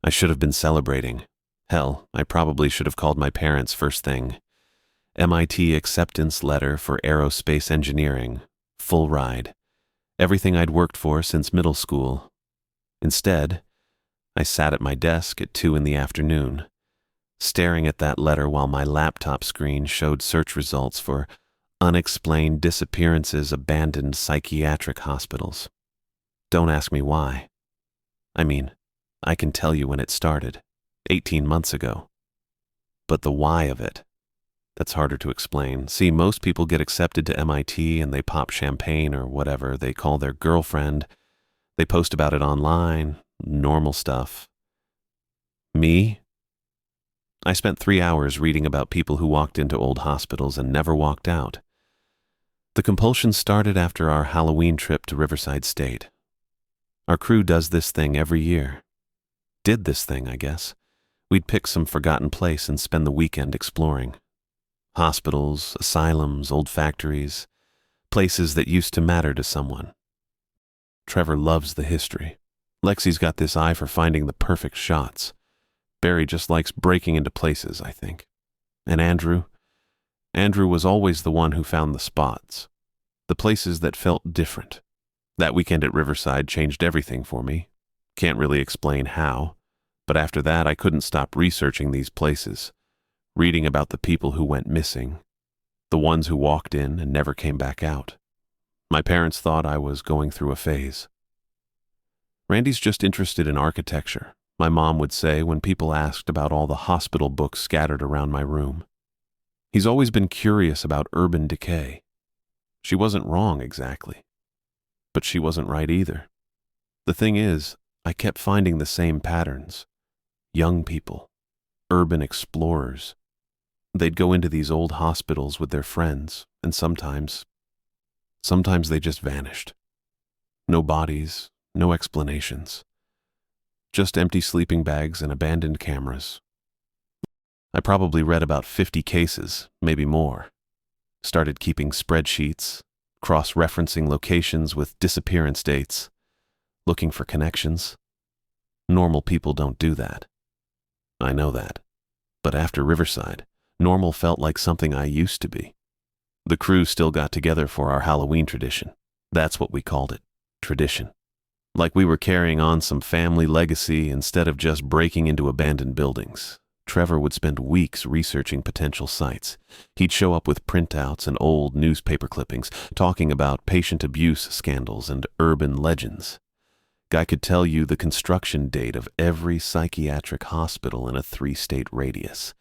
I should have been celebrating. Hell, I probably should have called my parents first thing. MIT acceptance letter for aerospace engineering. Full ride. Everything I'd worked for since middle school. Instead, I sat at my desk at 2 in the afternoon, staring at that letter while my laptop screen showed search results for unexplained disappearances, abandoned psychiatric hospitals. Don't ask me why. I mean, I can tell you when it started, 18 months ago. But the why of it, that's harder to explain. See, most people get accepted to MIT and they pop champagne or whatever they call their girlfriend. They post about it online, normal stuff. Me? I spent 3 hours reading about people who walked into old hospitals and never walked out. The compulsion started after our Halloween trip to Riverside State. Our crew does this thing every year. Did this thing, I guess. We'd pick some forgotten place and spend the weekend exploring. Hospitals, asylums, old factories, places that used to matter to someone. Trevor loves the history. Lexi's got this eye for finding the perfect shots. Barry just likes breaking into places, I think. And Andrew was always the one who found the spots. The places that felt different. That weekend at Riverside changed everything for me. Can't really explain how, but after that I couldn't stop researching these places, reading about the people who went missing, the ones who walked in and never came back out. My parents thought I was going through a phase. Randy's just interested in architecture, my mom would say when people asked about all the hospital books scattered around my room. He's always been curious about urban decay. She wasn't wrong exactly, but she wasn't right either. The thing is, I kept finding the same patterns. Young people, urban explorers. They'd go into these old hospitals with their friends, and sometimes they just vanished. No bodies, no explanations. Just empty sleeping bags and abandoned cameras. I probably read about 50 cases, maybe more. Started keeping spreadsheets, cross-referencing locations with disappearance dates, looking for connections. Normal people don't do that. I know that. But after Riverside, normal felt like something I used to be. The crew still got together for our Halloween tradition. That's what we called it, tradition. Like we were carrying on some family legacy instead of just breaking into abandoned buildings. Trevor would spend weeks researching potential sites. He'd show up with printouts and old newspaper clippings, talking about patient abuse scandals and urban legends. Guy could tell you the construction date of every psychiatric hospital in a 3-state radius.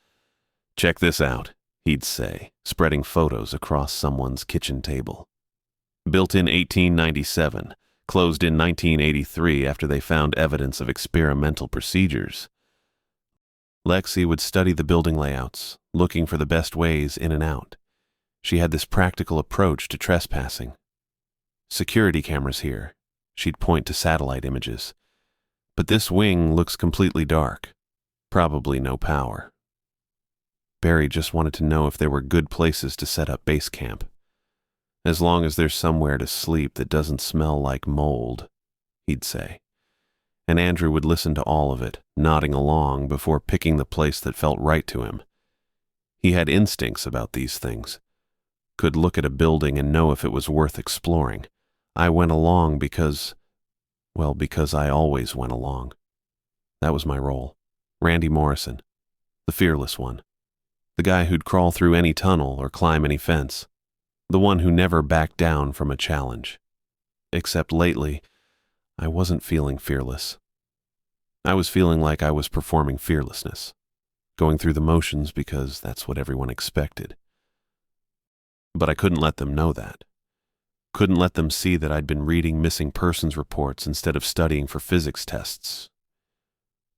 Check this out, he'd say, spreading photos across someone's kitchen table. Built in 1897, closed in 1983 after they found evidence of experimental procedures. Lexi would study the building layouts, looking for the best ways in and out. She had this practical approach to trespassing. Security cameras here. She'd point to satellite images. But this wing looks completely dark. Probably no power. Barry just wanted to know if there were good places to set up base camp. As long as there's somewhere to sleep that doesn't smell like mold, he'd say. And Andrew would listen to all of it, nodding along before picking the place that felt right to him. He had instincts about these things. Could look at a building and know if it was worth exploring. I went along because I always went along. That was my role. Randy Morrison, the fearless one. The guy who'd crawl through any tunnel or climb any fence. The one who never backed down from a challenge. Except lately, I wasn't feeling fearless. I was feeling like I was performing fearlessness, going through the motions because that's what everyone expected. But I couldn't let them know that. Couldn't let them see that I'd been reading missing persons reports instead of studying for physics tests.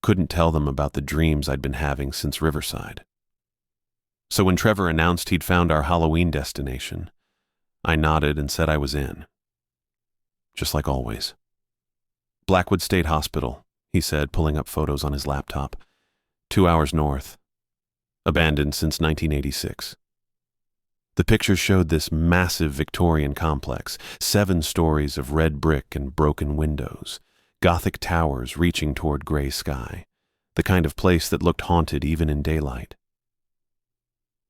Couldn't tell them about the dreams I'd been having since Riverside. So when Trevor announced he'd found our Halloween destination, I nodded and said I was in. Just like always. Blackwood State Hospital, he said, pulling up photos on his laptop. 2 hours north. Abandoned since 1986. The pictures showed this massive Victorian complex, 7 stories of red brick and broken windows, Gothic towers reaching toward gray sky, the kind of place that looked haunted even in daylight.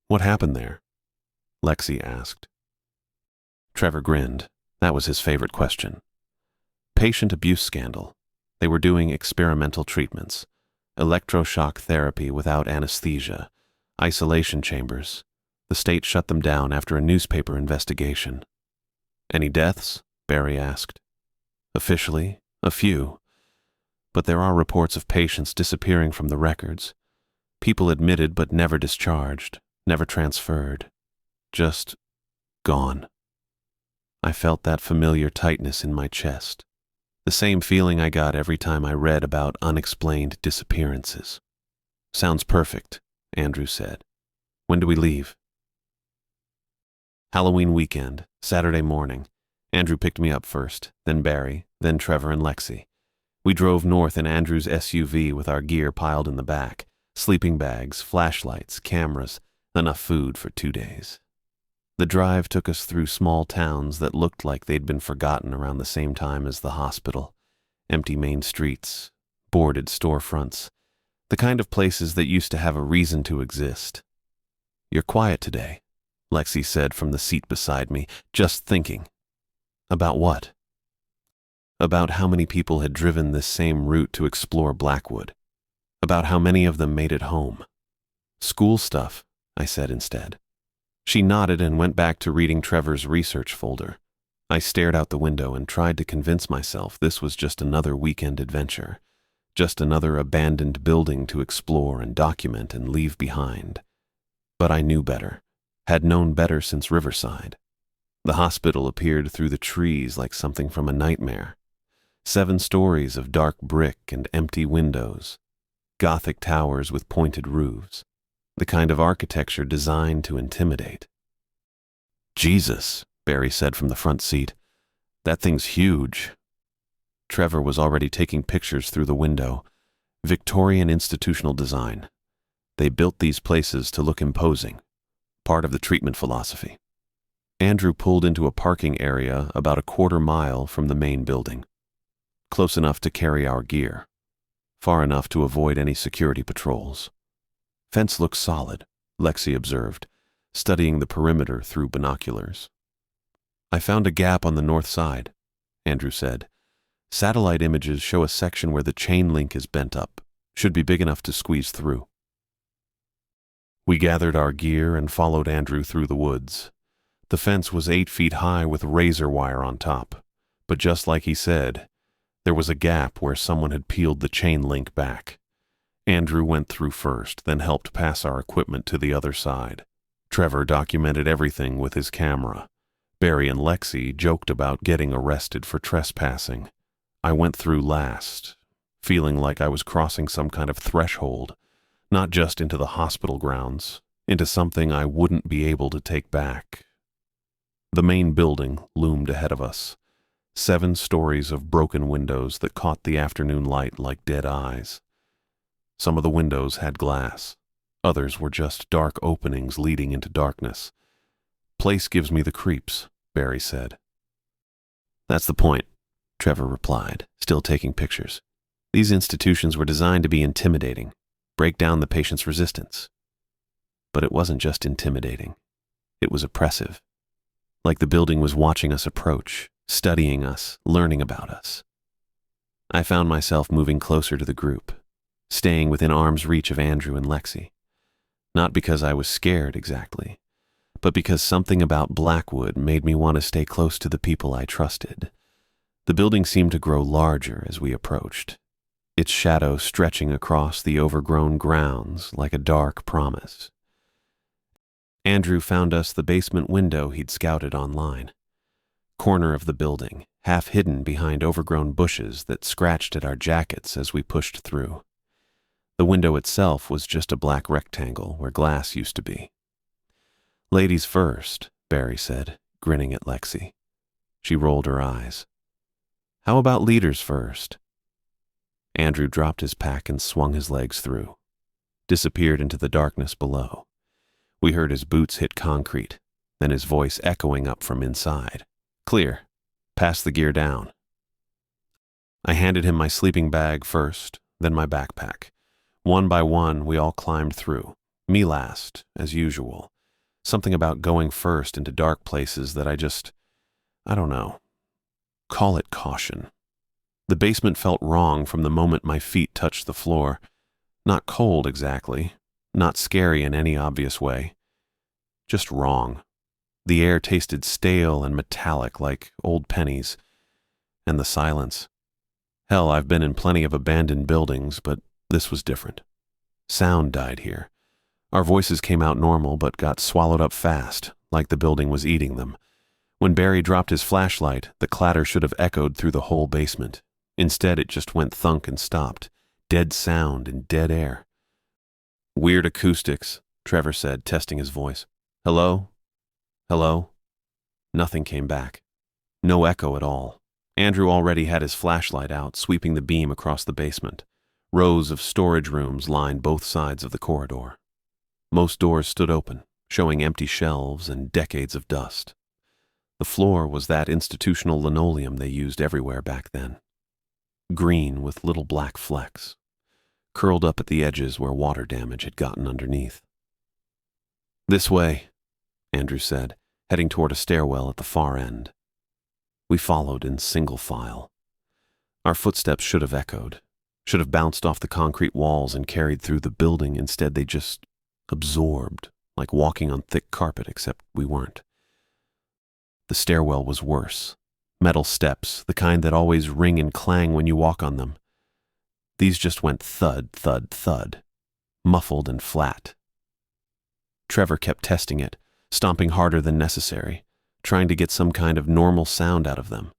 "What happened there?" Lexi asked. Trevor grinned. That was his favorite question. Patient abuse scandal. They were doing experimental treatments, electroshock therapy without anesthesia, isolation chambers. The state shut them down after a newspaper investigation. "Any deaths?" Barry asked. "Officially, a few. But there are reports of patients disappearing from the records. People admitted but never discharged, never transferred. Just gone." I felt that familiar tightness in my chest. The same feeling I got every time I read about unexplained disappearances. "Sounds perfect," Andrew said. "When do we leave?" Halloween weekend, Saturday morning. Andrew picked me up first, then Barry, then Trevor and Lexi. We drove north in Andrew's SUV with our gear piled in the back, sleeping bags, flashlights, cameras, enough food for 2 days. The drive took us through small towns that looked like they'd been forgotten around the same time as the hospital. Empty main streets, boarded storefronts, the kind of places that used to have a reason to exist. "You're quiet today," Lexi said from the seat beside me, "just thinking." "About what?" "About how many people had driven this same route to explore Blackwood. About how many of them made it home." "School stuff," I said instead. She nodded and went back to reading Trevor's research folder. I stared out the window and tried to convince myself this was just another weekend adventure, just another abandoned building to explore and document and leave behind. But I knew better, had known better since Riverside. The hospital appeared through the trees like something from a nightmare. 7 stories of dark brick and empty windows, Gothic towers with pointed roofs, the kind of architecture designed to intimidate. "Jesus," Barry said from the front seat. "That thing's huge." Trevor was already taking pictures through the window. Victorian institutional design. They built these places to look imposing, part of the treatment philosophy. Andrew pulled into a parking area about a 1/4 mile from the main building. Close enough to carry our gear, far enough to avoid any security patrols. "Fence looks solid," Lexi observed, studying the perimeter through binoculars. "I found a gap on the north side," Andrew said. "Satellite images show a section where the chain link is bent up. Should be big enough to squeeze through." We gathered our gear and followed Andrew through the woods. The fence was 8 feet high with razor wire on top, but just like he said, there was a gap where someone had peeled the chain link back. Andrew went through first, then helped pass our equipment to the other side. Trevor documented everything with his camera. Barry and Lexi joked about getting arrested for trespassing. I went through last, feeling like I was crossing some kind of threshold, not just into the hospital grounds, into something I wouldn't be able to take back. The main building loomed ahead of us. 7 stories of broken windows that caught the afternoon light like dead eyes. Some of the windows had glass. Others were just dark openings leading into darkness. "Place gives me the creeps," Barry said. "That's the point," Trevor replied, still taking pictures. "These institutions were designed to be intimidating, break down the patient's resistance." But it wasn't just intimidating. It was oppressive. Like the building was watching us approach, studying us, learning about us. I found myself moving closer to the group, staying within arm's reach of Andrew and Lexi. Not because I was scared exactly, but because something about Blackwood made me want to stay close to the people I trusted. The building seemed to grow larger as we approached, its shadow stretching across the overgrown grounds like a dark promise. Andrew found us the basement window he'd scouted online. Corner of the building, half hidden behind overgrown bushes that scratched at our jackets as we pushed through. The window itself was just a black rectangle where glass used to be. "Ladies first," Barry said, grinning at Lexi. She rolled her eyes. "How about leaders first?" Andrew dropped his pack and swung his legs through, disappeared into the darkness below. We heard his boots hit concrete, then his voice echoing up from inside. "Clear. Pass the gear down." I handed him my sleeping bag first, then my backpack. One by one, we all climbed through. Me last, as usual. Something about going first into dark places that I don't know. Call it caution. The basement felt wrong from the moment my feet touched the floor. Not cold exactly, not scary in any obvious way. Just wrong. The air tasted stale and metallic like old pennies. And the silence. Hell, I've been in plenty of abandoned buildings, but this was different. Sound died here. Our voices came out normal but got swallowed up fast, like the building was eating them. When Barry dropped his flashlight, the clatter should have echoed through the whole basement. Instead, it just went thunk and stopped. Dead sound and dead air. Weird acoustics, Trevor said, testing his voice. Hello? Hello? Nothing came back. No echo at all. Andrew already had his flashlight out, sweeping the beam across the basement. Rows of storage rooms lined both sides of the corridor. Most doors stood open, showing empty shelves and decades of dust. The floor was that institutional linoleum they used everywhere back then. Green with little black flecks, curled up at the edges where water damage had gotten underneath. This way, Andrew said, heading toward a stairwell at the far end. We followed in single file. Our footsteps should have echoed, should have bounced off the concrete walls and carried through the building. Instead, they just absorbed, like walking on thick carpet, except we weren't. The stairwell was worse. Metal steps, the kind that always ring and clang when you walk on them. These just went thud, thud, thud, muffled and flat. Trevor kept testing it, stomping harder than necessary, trying to get some kind of normal sound out of them.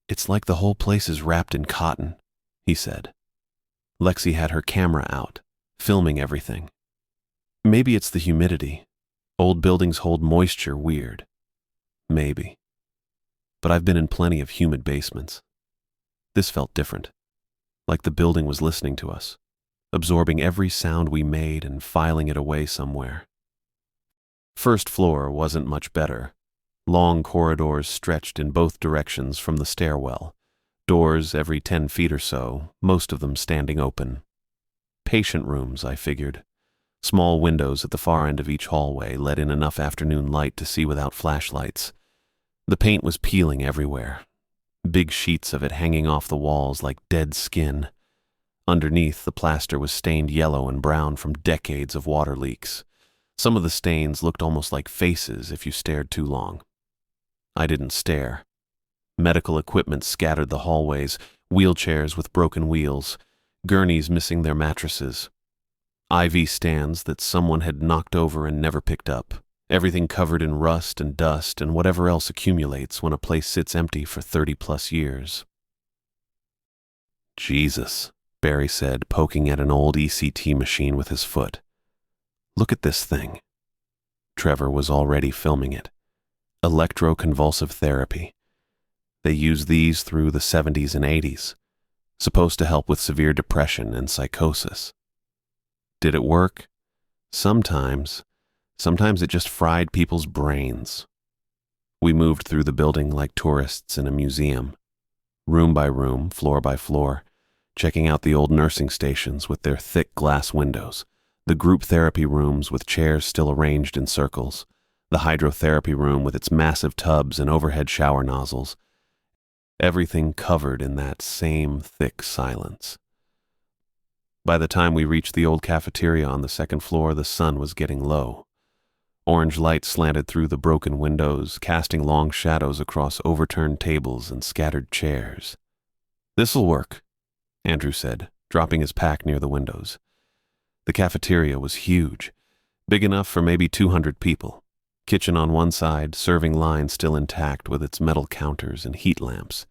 It's like the whole place is wrapped in cotton, he said. Lexi had her camera out, filming everything. Maybe it's the humidity. Old buildings hold moisture weird. Maybe. But I've been in plenty of humid basements. This felt different, like the building was listening to us, absorbing every sound we made and filing it away somewhere. First floor wasn't much better. Long corridors stretched in both directions from the stairwell, doors every 10 feet or so, most of them standing open. Patient rooms, I figured. Small windows at the far end of each hallway let in enough afternoon light to see without flashlights. The paint was peeling everywhere, big sheets of it hanging off the walls like dead skin. Underneath, the plaster was stained yellow and brown from decades of water leaks. Some of the stains looked almost like faces if you stared too long. I didn't stare. Medical equipment scattered the hallways, wheelchairs with broken wheels, gurneys missing their mattresses, IV stands that someone had knocked over and never picked up, everything covered in rust and dust and whatever else accumulates when a place sits empty for 30+ years. Jesus, Barry said, poking at an old ECT machine with his foot. Look at this thing. Trevor was already filming it. Electroconvulsive therapy. They used these through the 70s and 80s, supposed to help with severe depression and psychosis. Did it work? Sometimes. Sometimes it just fried people's brains. We moved through the building like tourists in a museum, room by room, floor by floor, checking out the old nursing stations with their thick glass windows, the group therapy rooms with chairs still arranged in circles, the hydrotherapy room with its massive tubs and overhead shower nozzles, everything covered in that same thick silence. By the time we reached the old cafeteria on the second floor, the sun was getting low. Orange light slanted through the broken windows, casting long shadows across overturned tables and scattered chairs. "This'll work," Andrew said, dropping his pack near the windows. The cafeteria was huge, big enough for maybe 200 people. Kitchen on one side, serving line still intact with its metal counters and heat lamps.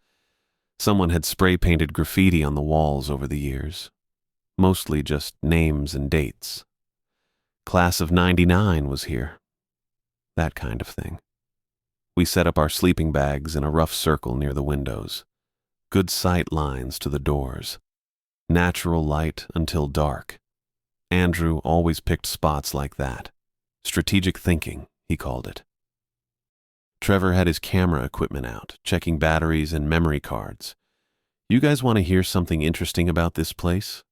Someone had spray-painted graffiti on the walls over the years. Mostly just names and dates. Class of '99 was here. That kind of thing. We set up our sleeping bags in a rough circle near the windows. Good sight lines to the doors. Natural light until dark. Andrew always picked spots like that. Strategic thinking, he called it. Trevor had his camera equipment out, checking batteries and memory cards. "You guys want to hear something interesting about this place?"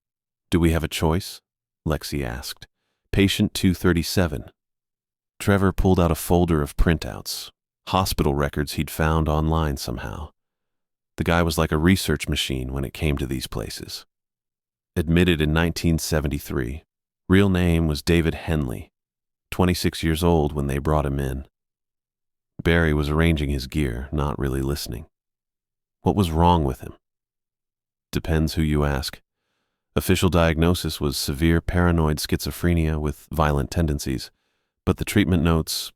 Do we have a choice? Lexi asked. Patient 237. Trevor pulled out a folder of printouts, hospital records he'd found online somehow. The guy was like a research machine when it came to these places. Admitted in 1973. Real name was David Henley, 26 years old when they brought him in. Barry was arranging his gear, not really listening. What was wrong with him? Depends who you ask. Official diagnosis was severe paranoid schizophrenia with violent tendencies, but the treatment notes...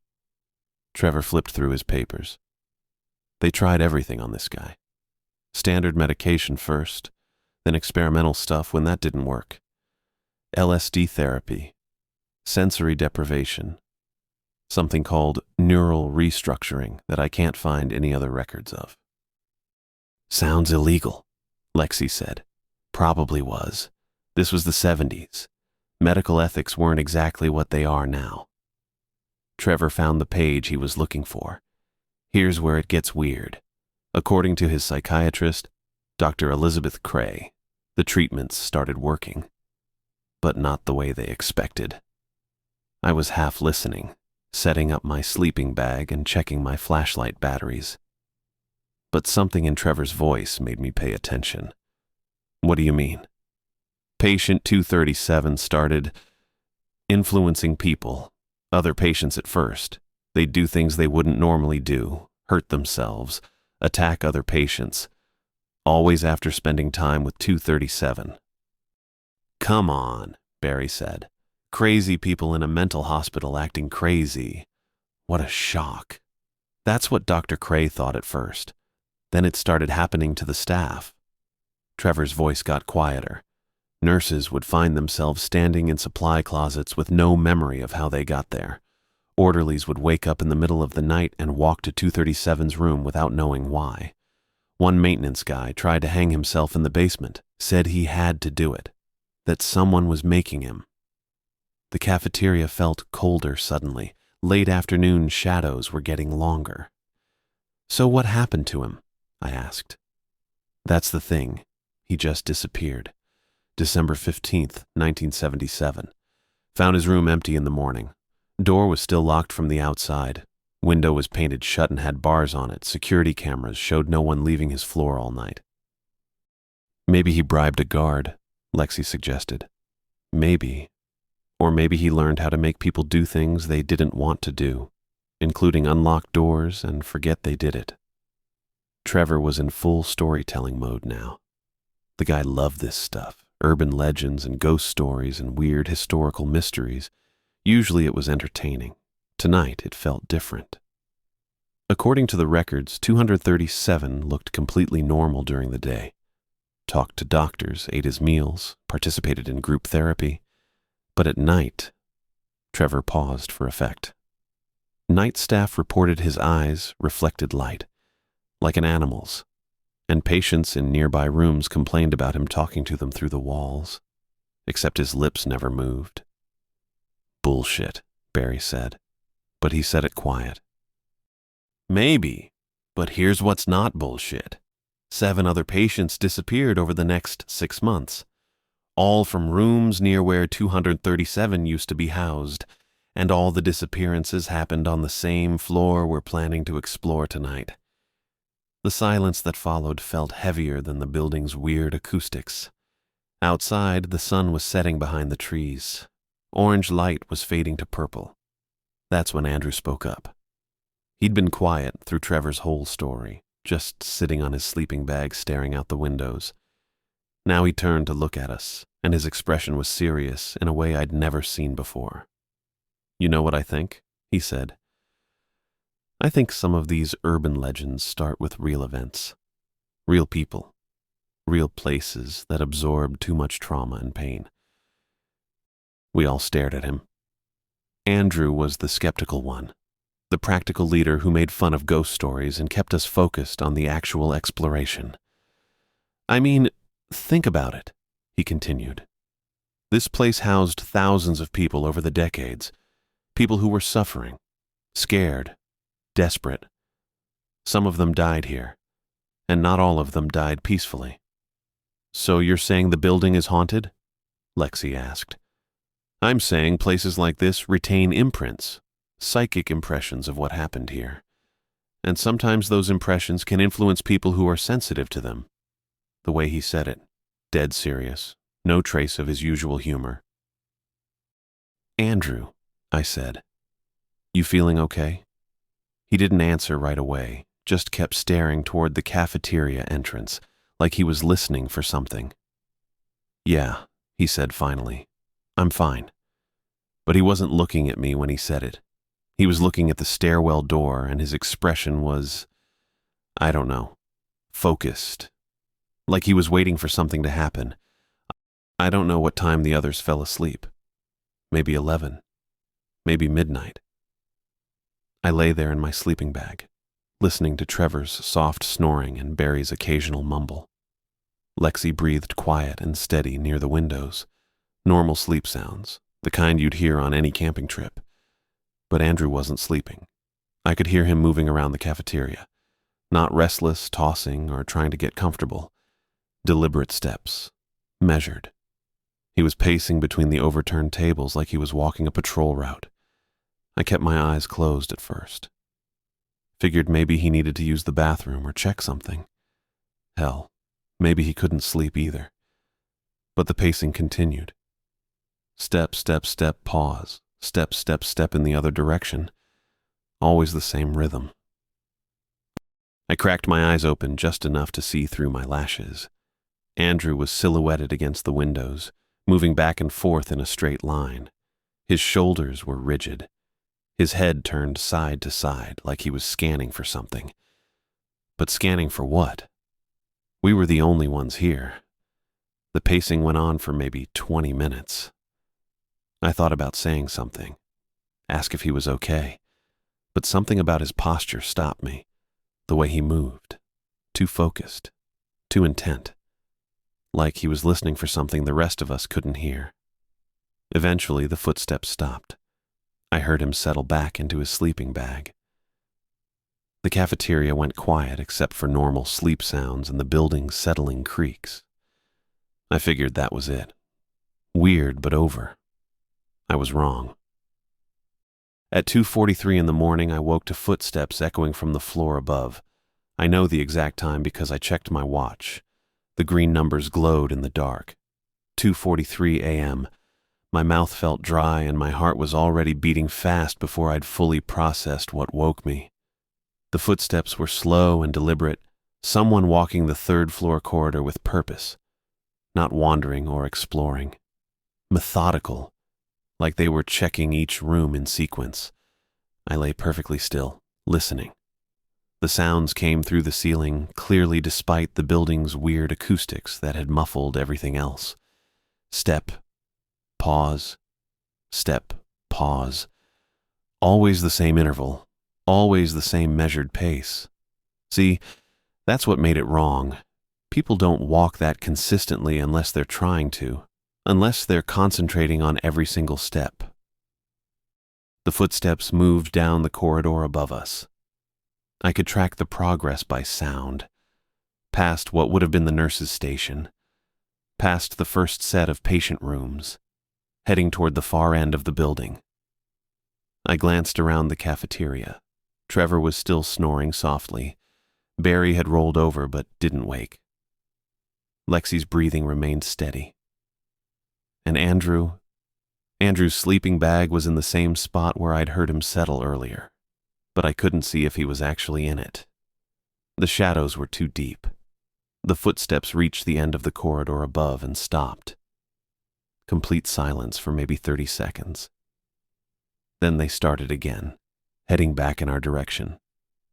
Trevor flipped through his papers. They tried everything on this guy. Standard medication first, then experimental stuff when that didn't work. LSD therapy, sensory deprivation, something called neural restructuring that I can't find any other records of. Sounds illegal, Lexi said. Probably was. This was the 70s. Medical ethics weren't exactly what they are now. Trevor found the page he was looking for. Here's where it gets weird. According to his psychiatrist, Dr. Elizabeth Cray, the treatments started working. But not the way they expected. I was half listening, setting up my sleeping bag and checking my flashlight batteries. But something in Trevor's voice made me pay attention. What do you mean? Patient 237 started influencing people, other patients at first. They'd do things they wouldn't normally do, hurt themselves, attack other patients, always after spending time with 237. Come on, Barry said. Crazy people in a mental hospital acting crazy. What a shock. That's what Dr. Cray thought at first. Then it started happening to the staff. Trevor's voice got quieter. Nurses would find themselves standing in supply closets with no memory of how they got there. Orderlies would wake up in the middle of the night and walk to 237's room without knowing why. One maintenance guy tried to hang himself in the basement, said he had to do it, that someone was making him. The cafeteria felt colder suddenly. Late afternoon shadows were getting longer. So what happened to him? I asked. That's the thing. He just disappeared. December 15th, 1977. Found his room empty in the morning. Door was still locked from the outside. Window was painted shut and had bars on it. Security cameras showed no one leaving his floor all night. Maybe he bribed a guard, Lexi suggested. Maybe. Or maybe he learned how to make people do things they didn't want to do, including unlock doors and forget they did it. Trevor was in full storytelling mode now. The guy loved this stuff, urban legends and ghost stories and weird historical mysteries. Usually it was entertaining. Tonight it felt different. According to the records, 237 looked completely normal during the day. Talked to doctors, ate his meals, participated in group therapy. But at night, Trevor paused for effect. Night staff reported his eyes reflected light, like an animal's, and patients in nearby rooms complained about him talking to them through the walls, except his lips never moved. Bullshit, Barry said, but he said it quiet. Maybe, but here's what's not bullshit. 7 other patients disappeared over the next 6 months, all from rooms near where 237 used to be housed, and all the disappearances happened on the same floor we're planning to explore tonight. The silence that followed felt heavier than the building's weird acoustics. Outside, the sun was setting behind the trees. Orange light was fading to purple. That's when Andrew spoke up. He'd been quiet through Trevor's whole story, just sitting on his sleeping bag staring out the windows. Now he turned to look at us, and his expression was serious in a way I'd never seen before. You know what I think? He said. I think some of these urban legends start with real events, real people, real places that absorb too much trauma and pain. We all stared at him. Andrew was the skeptical one, the practical leader who made fun of ghost stories and kept us focused on the actual exploration. I mean, think about it, he continued. This place housed thousands of people over the decades, people who were suffering, scared, desperate. Some of them died here, and not all of them died peacefully. So you're saying the building is haunted? Lexi asked. I'm saying places like this retain imprints, psychic impressions of what happened here. And sometimes those impressions can influence people who are sensitive to them. The way he said it, dead serious, no trace of his usual humor. Andrew, I said, you feeling okay? He didn't answer right away, just kept staring toward the cafeteria entrance, like he was listening for something. Yeah, he said finally. I'm fine. But he wasn't looking at me when he said it. He was looking at the stairwell door, and his expression was, I don't know, focused. Like he was waiting for something to happen. I don't know what time the others fell asleep. Maybe 11. Maybe midnight. I lay there in my sleeping bag, listening to Trevor's soft snoring and Barry's occasional mumble. Lexi breathed quiet and steady near the windows. Normal sleep sounds, the kind you'd hear on any camping trip. But Andrew wasn't sleeping. I could hear him moving around the cafeteria, not restless, tossing, or trying to get comfortable. Deliberate steps, measured. He was pacing between the overturned tables like he was walking a patrol route. I kept my eyes closed at first. Figured maybe he needed to use the bathroom or check something. Hell, maybe he couldn't sleep either. But the pacing continued. Step, step, step, pause. Step, step, step in the other direction. Always the same rhythm. I cracked my eyes open just enough to see through my lashes. Andrew was silhouetted against the windows, moving back and forth in a straight line. His shoulders were rigid. His head turned side to side like he was scanning for something. But scanning for what? We were the only ones here. The pacing went on for maybe 20 minutes. I thought about saying something, ask if he was okay, but something about his posture stopped me. The way he moved, too focused, too intent, like he was listening for something the rest of us couldn't hear. Eventually, the footsteps stopped. I heard him settle back into his sleeping bag. The cafeteria went quiet except for normal sleep sounds and the building's settling creaks. I figured that was it. Weird, but over. I was wrong. At 2:43 in the morning, I woke to footsteps echoing from the floor above. I know the exact time because I checked my watch. The green numbers glowed in the dark. 2:43 a.m. My mouth felt dry and my heart was already beating fast before I'd fully processed what woke me. The footsteps were slow and deliberate, someone walking the third-floor corridor with purpose, not wandering or exploring. Methodical, like they were checking each room in sequence. I lay perfectly still, listening. The sounds came through the ceiling clearly despite the building's weird acoustics that had muffled everything else. Step, pause, step, pause. Always the same interval, always the same measured pace. See, that's what made it wrong. People don't walk that consistently unless they're trying to, unless they're concentrating on every single step. The footsteps moved down the corridor above us. I could track the progress by sound, past what would have been the nurse's station, past the first set of patient rooms, heading toward the far end of the building. I glanced around the cafeteria. Trevor was still snoring softly. Barry had rolled over but didn't wake. Lexi's breathing remained steady. And Andrew's sleeping bag was in the same spot where I'd heard him settle earlier, but I couldn't see if he was actually in it. The shadows were too deep. The footsteps reached the end of the corridor above and stopped. Complete silence for maybe 30 seconds. Then they started again, heading back in our direction.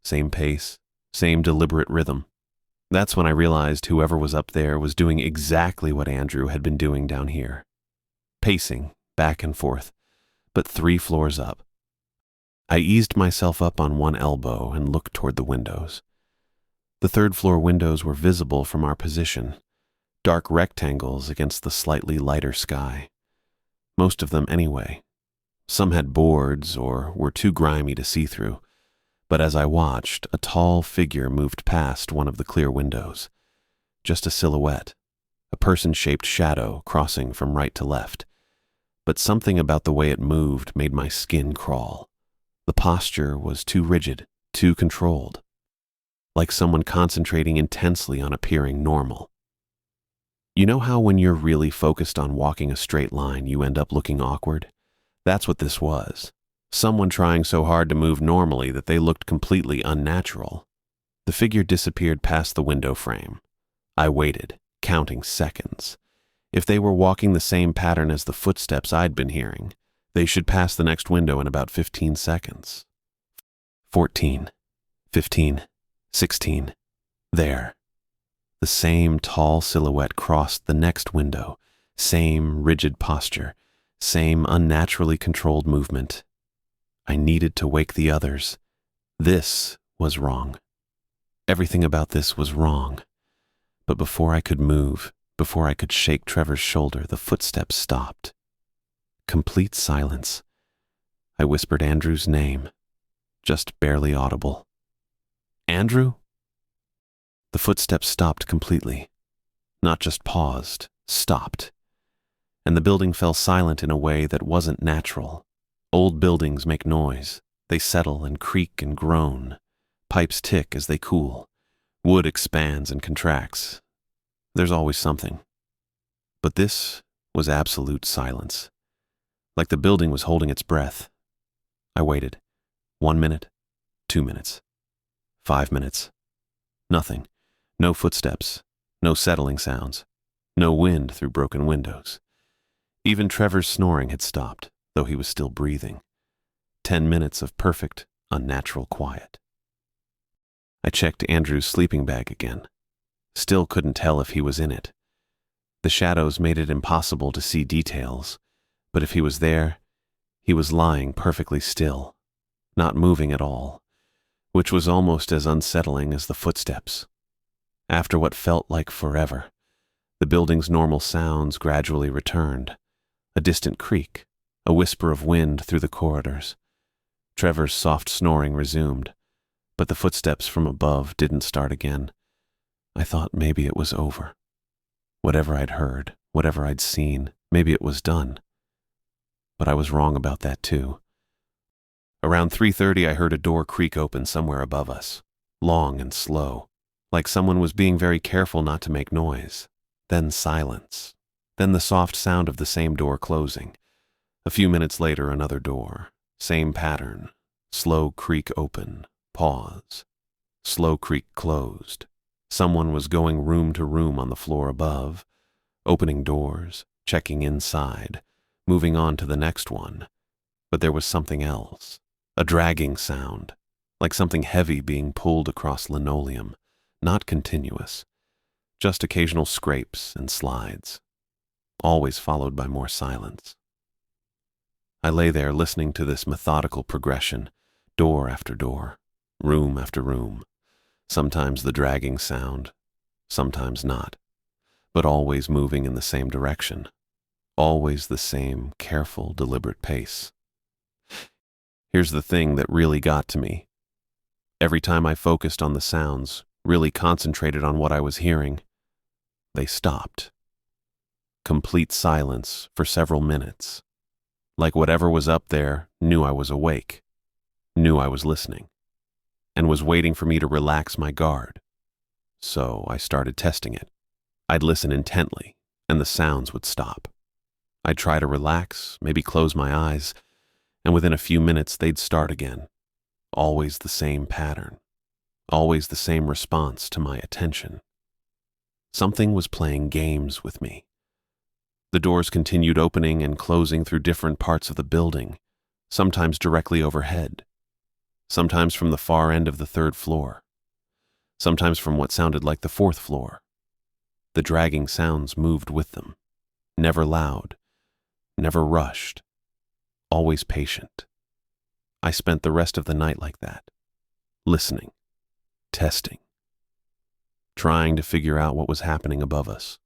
Same pace, same deliberate rhythm. That's when I realized whoever was up there was doing exactly what Andrew had been doing down here. Pacing, back and forth, but 3 floors up. I eased myself up on one elbow and looked toward the windows. The third-floor windows were visible from our position, dark rectangles against the slightly lighter sky. Most of them anyway. Some had boards or were too grimy to see through, but as I watched, a tall figure moved past one of the clear windows. Just a silhouette, a person-shaped shadow crossing from right to left. But something about the way it moved made my skin crawl. The posture was too rigid, too controlled, like someone concentrating intensely on appearing normal. You know how when you're really focused on walking a straight line, you end up looking awkward? That's what this was. Someone trying so hard to move normally that they looked completely unnatural. The figure disappeared past the window frame. I waited, counting seconds. If they were walking the same pattern as the footsteps I'd been hearing, they should pass the next window in about 15 seconds. 14, 15, 16. There. The same tall silhouette crossed the next window, same rigid posture, same unnaturally controlled movement. I needed to wake the others. This was wrong. Everything about this was wrong. But before I could move, before I could shake Trevor's shoulder, the footsteps stopped. Complete silence. I whispered Andrew's name, just barely audible. Andrew? The footsteps stopped completely. Not just paused, stopped. And the building fell silent in a way that wasn't natural. Old buildings make noise. They settle and creak and groan. Pipes tick as they cool. Wood expands and contracts. There's always something. But this was absolute silence. Like the building was holding its breath. I waited. 1 minute, 2 minutes, 5 minutes. Nothing. No footsteps. No settling sounds. No wind through broken windows. Even Trevor's snoring had stopped, though he was still breathing. 10 minutes of perfect, unnatural quiet. I checked Andrew's sleeping bag again. Still couldn't tell if he was in it. The shadows made it impossible to see details, but if he was there, he was lying perfectly still, not moving at all, which was almost as unsettling as the footsteps. After what felt like forever, the building's normal sounds gradually returned. A distant creak, a whisper of wind through the corridors. Trevor's soft snoring resumed, but the footsteps from above didn't start again. I thought maybe it was over. Whatever I'd heard, whatever I'd seen, maybe it was done. But I was wrong about that too. Around 3:30 I heard a door creak open somewhere above us, long and slow, like someone was being very careful not to make noise. Then silence. Then the soft sound of the same door closing. A few minutes later, another door. Same pattern. Slow creak open. Pause. Slow creak closed. Someone was going room to room on the floor above, opening doors, checking inside, moving on to the next one. But there was something else. A dragging sound, like something heavy being pulled across linoleum, not continuous. Just occasional scrapes and slides, always followed by more silence. I lay there listening to this methodical progression, door after door, room after room, sometimes the dragging sound, sometimes not, but always moving in the same direction, always the same careful, deliberate pace. Here's the thing that really got to me. Every time I focused on the sounds, really concentrated on what I was hearing, they stopped. Complete silence for several minutes. Like whatever was up there knew I was awake, knew I was listening, and was waiting for me to relax my guard. So I started testing it. I'd listen intently, and the sounds would stop. I'd try to relax, maybe close my eyes, and within a few minutes they'd start again. Always the same pattern. Always the same response to my attention. Something was playing games with me. The doors continued opening and closing through different parts of the building, sometimes directly overhead, sometimes from the far end of the 3rd floor, sometimes from what sounded like the 4th floor. The dragging sounds moved with them, never loud, never rushed, always patient. I spent the rest of the night like that, listening, testing, trying to figure out what was happening above us.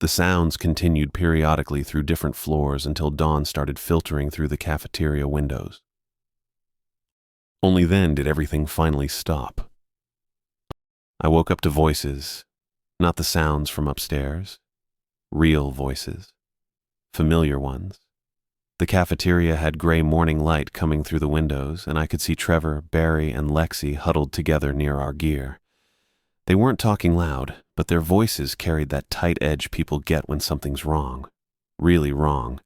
The sounds continued periodically through different floors until dawn started filtering through the cafeteria windows. Only then did everything finally stop. I woke up to voices, Not the sounds from upstairs. Real voices. Familiar ones. The cafeteria had gray morning light coming through the windows, and I could see Trevor, Barry, and Lexi huddled together near our gear. They weren't talking loud, but their voices carried that tight edge people get when something's wrong. Really wrong.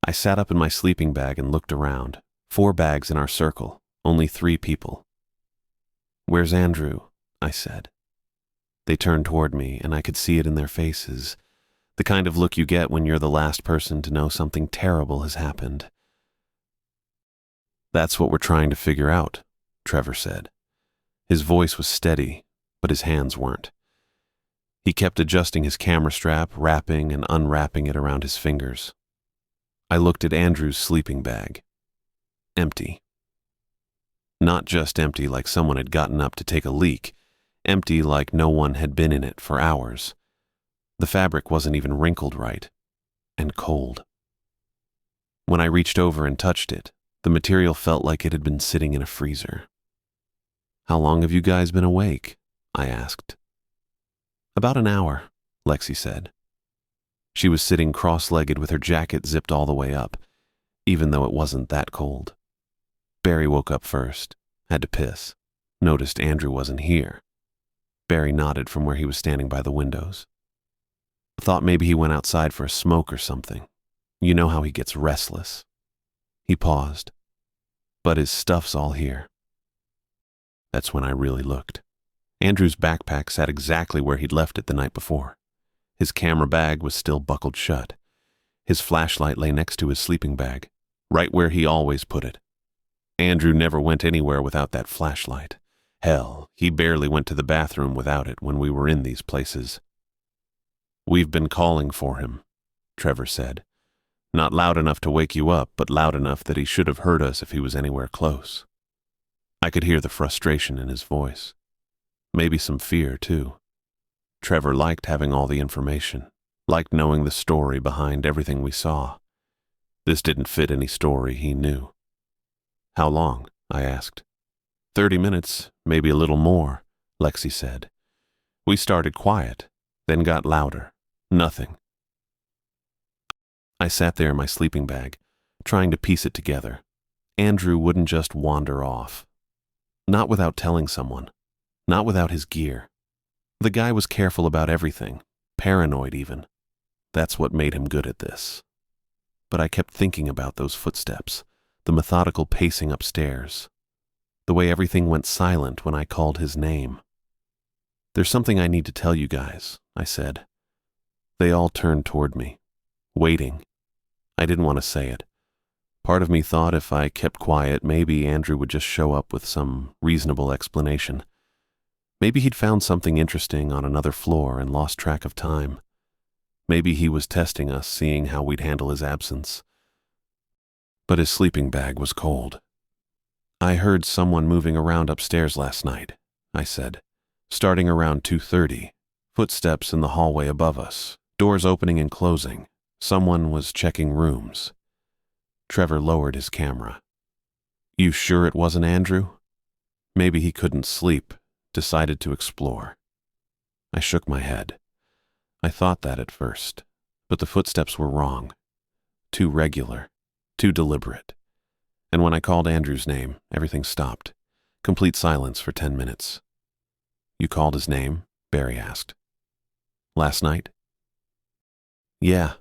I sat up in my sleeping bag and looked around. 4 bags in our circle, only 3 people. "Where's Andrew?" I said. They turned toward me, and I could see it in their faces. The kind of look you get when you're the last person to know something terrible has happened. "That's what we're trying to figure out," Trevor said. His voice was steady, but his hands weren't. He kept adjusting his camera strap, wrapping and unwrapping it around his fingers. I looked at Andrew's sleeping bag. Empty. Not just empty like someone had gotten up to take a leak, empty like no one had been in it for hours. The fabric wasn't even wrinkled right, and cold. When I reached over and touched it, the material felt like it had been sitting in a freezer. "How long have you guys been awake?" I asked. "About an hour," Lexi said. She was sitting cross-legged with her jacket zipped all the way up, even though it wasn't that cold. Barry woke up first, had to piss, noticed Andrew wasn't here. Barry nodded from where he was standing by the windows. Thought maybe he went outside for a smoke or something. You know how he gets restless. He paused. "But his stuff's all here." That's when I really looked. Andrew's backpack sat exactly where he'd left it the night before. His camera bag was still buckled shut. His flashlight lay next to his sleeping bag, right where he always put it. Andrew never went anywhere without that flashlight. Hell, he barely went to the bathroom without it when we were in these places. "We've been calling for him," Trevor said. "Not loud enough to wake you up, but loud enough that he should have heard us if he was anywhere close." I could hear the frustration in his voice. Maybe some fear, too. Trevor liked having all the information, liked knowing the story behind everything we saw. This didn't fit any story he knew. "How long?" I asked. 30 minutes, maybe a little more," Lexi said. "We started quiet, then got louder. Nothing." I sat there in my sleeping bag, trying to piece it together. Andrew wouldn't just wander off. Not without telling someone. Not without his gear. The guy was careful about everything, paranoid even. That's what made him good at this. But I kept thinking about those footsteps, the methodical pacing upstairs, the way everything went silent when I called his name. "There's something I need to tell you guys," I said. They all turned toward me, waiting. I didn't want to say it. Part of me thought if I kept quiet, maybe Andrew would just show up with some reasonable explanation. Maybe he'd found something interesting on another floor and lost track of time. Maybe he was testing us, seeing how we'd handle his absence. But his sleeping bag was cold. "I heard someone moving around upstairs last night," I said. "Starting around 2:30. Footsteps in the hallway above us, doors opening and closing. Someone was checking rooms." Trevor lowered his camera. "You sure it wasn't Andrew?" Maybe he couldn't sleep, decided to explore. I shook my head. I thought that at first, but the footsteps were wrong. Too regular, too deliberate. And when I called Andrew's name, everything stopped. Complete silence for 10 minutes. "You called his name?" Barry asked. "Last night?" "Yeah,"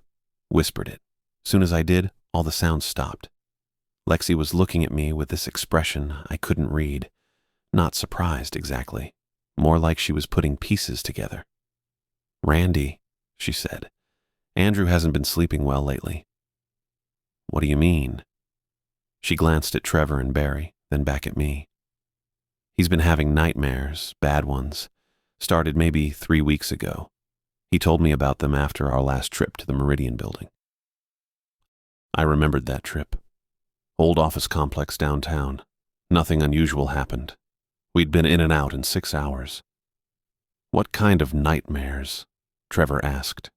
whispered it. Soon as I did, all the sounds stopped. Lexi was looking at me with this expression I couldn't read. Not surprised, exactly. More like she was putting pieces together. "Randy," she said. "Andrew hasn't been sleeping well lately." "What do you mean?" She glanced at Trevor and Barry, then back at me. "He's been having nightmares, bad ones. Started maybe 3 weeks ago. He told me about them after our last trip to the Meridian building." I remembered that trip. Old office complex downtown. Nothing unusual happened. We'd been in and out in 6 hours. "What kind of nightmares?" Trevor asked.